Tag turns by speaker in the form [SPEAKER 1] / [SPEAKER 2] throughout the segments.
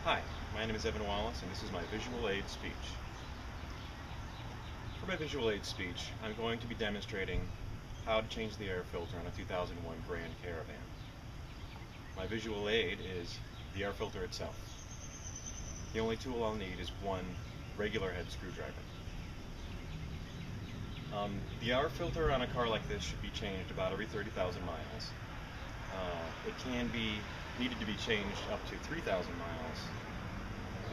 [SPEAKER 1] Hi, my name is Evan Wallace and this is my visual aid speech. For my visual aid speech, I'm going to be demonstrating how to change the air filter on a 2001 Grand Caravan. My visual aid is the air filter itself. The only tool I'll need is one regular head screwdriver. The air filter on a car like this should be changed about every 30,000 miles. It can be needed to be changed up to 3,000 miles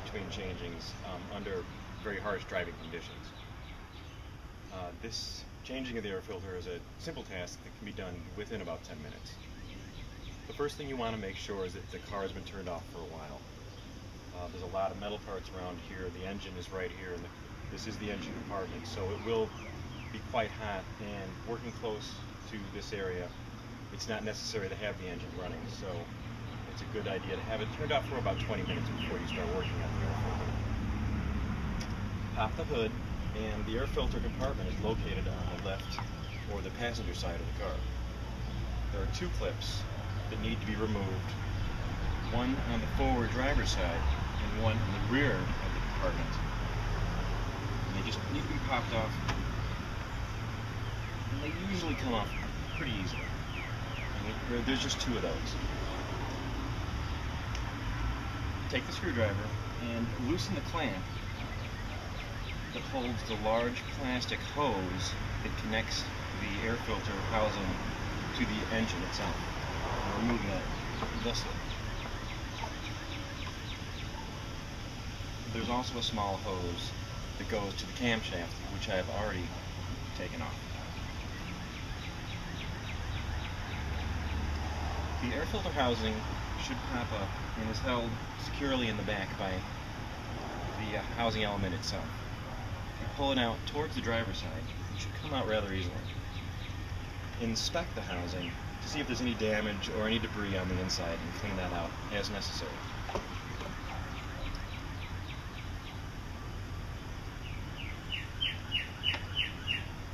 [SPEAKER 1] between changings under very harsh driving conditions. This changing of the air filter is a simple task that can be done within about 10 minutes. The first thing you want to make sure is that the car has been turned off for a while. There's a lot of metal parts around here. The engine is right here, and this is the engine compartment, so it will be quite hot, and working close to this area, it's not necessary to have the engine running, so it's a good idea to have it turned off for about 20 minutes before you start working on the air filter. Pop the hood, and the air filter compartment is located on the left or the passenger side of the car. There are two clips that need to be removed, one on the forward driver's side and one on the rear of the compartment. And they just need to be popped off, and they usually come off pretty easily. There's just two of those. Take the screwdriver and loosen the clamp that holds the large plastic hose that connects the air filter housing to the engine itself. And remove that thusly. There's also a small hose that goes to the camshaft, which I have already taken off. The air filter housing should pop up and is held securely in the back by the housing element itself. If you pull it out towards the driver's side, it should come out rather easily. Inspect the housing to see if there's any damage or any debris on the inside and clean that out as necessary.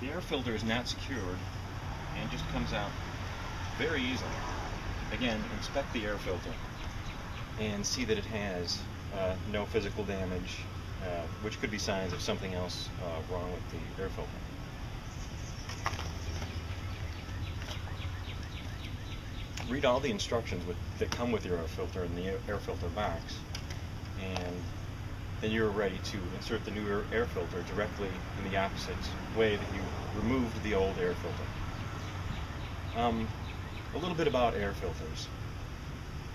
[SPEAKER 1] The air filter is not secured and just comes out very easily. Again, inspect the air filter and see that it has no physical damage, which could be signs of something else wrong with the air filter. Read all the instructions that come with your air filter in the air filter box, and then you're ready to insert the new air filter directly in the opposite way that you removed the old air filter. A little bit about air filters.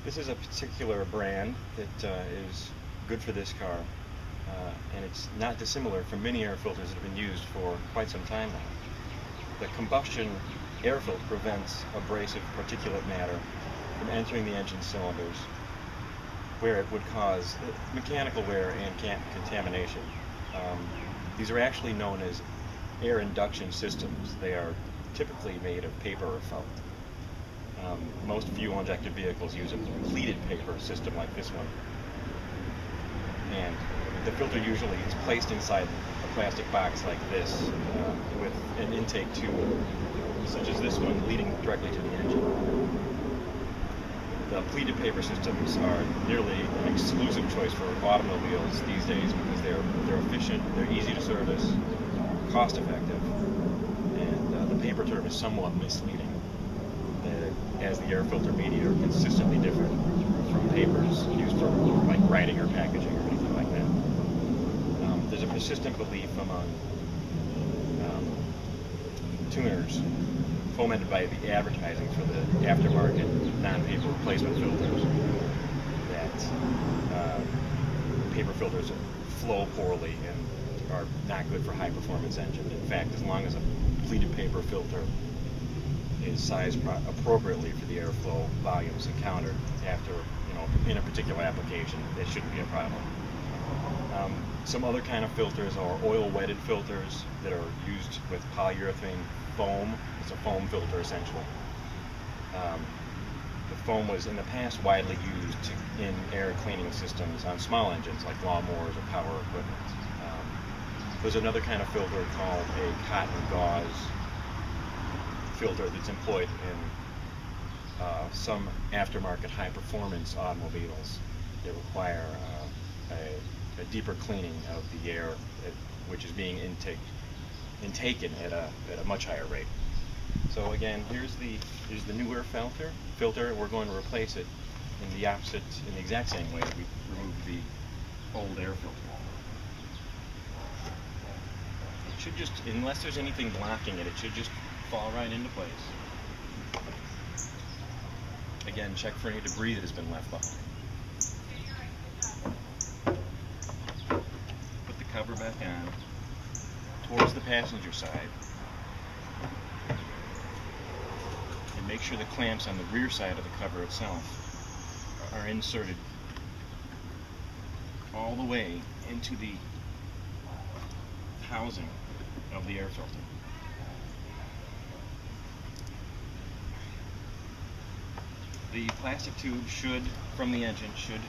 [SPEAKER 1] This is a particular brand that is good for this car, and it's not dissimilar from many air filters that have been used for quite some time now. The combustion air filter prevents abrasive particulate matter from entering the engine cylinders, where it would cause mechanical wear and contamination. These are actually known as air induction systems. They are typically made of paper or felt. Most fuel-injected vehicles use a pleated paper system like this one. And the filter usually is placed inside a plastic box like this with an intake tube, such as this one, leading directly to the engine. The pleated paper systems are nearly an exclusive choice for automobiles these days because they're efficient, they're easy to service, cost-effective, and the paper term is somewhat misleading, as the air filter media are consistently different from papers used for like writing or packaging or anything like that. There's a persistent belief among tuners, fomented by the advertising for the aftermarket non-paper replacement filters, that paper filters flow poorly and are not good for high-performance engines. In fact, as long as a pleated paper filter is sized appropriately for the airflow volumes encountered after, in a particular application, it shouldn't be a problem. Some other kind of filters are oil-wetted filters that are used with polyurethane foam. It's a foam filter, essentially. The foam was in the past widely used in air cleaning systems on small engines like lawnmowers or power equipment. There's another kind of filter called a cotton gauze filter that's employed in some aftermarket high-performance automobiles that require a deeper cleaning of the air, which is being intaken at a much higher rate. So again, here's the new air filter, and we're going to replace it in the exact same way that we removed the old air filter. It should just, unless there's anything blocking it, it should just fall right into place. Again, check for any debris that has been left behind. Put the cover back on towards the passenger side, and make sure the clamps on the rear side of the cover itself are inserted all the way into the housing of the air filter. The plastic tube from the engine should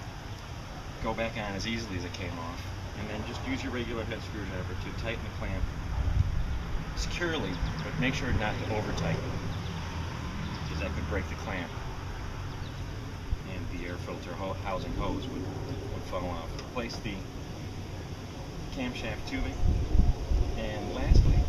[SPEAKER 1] go back on as easily as it came off, and then just use your regular head screwdriver to tighten the clamp securely, but make sure not to over tighten, because that could break the clamp and the air filter housing hose would fall off. Replace the camshaft tubing, and lastly,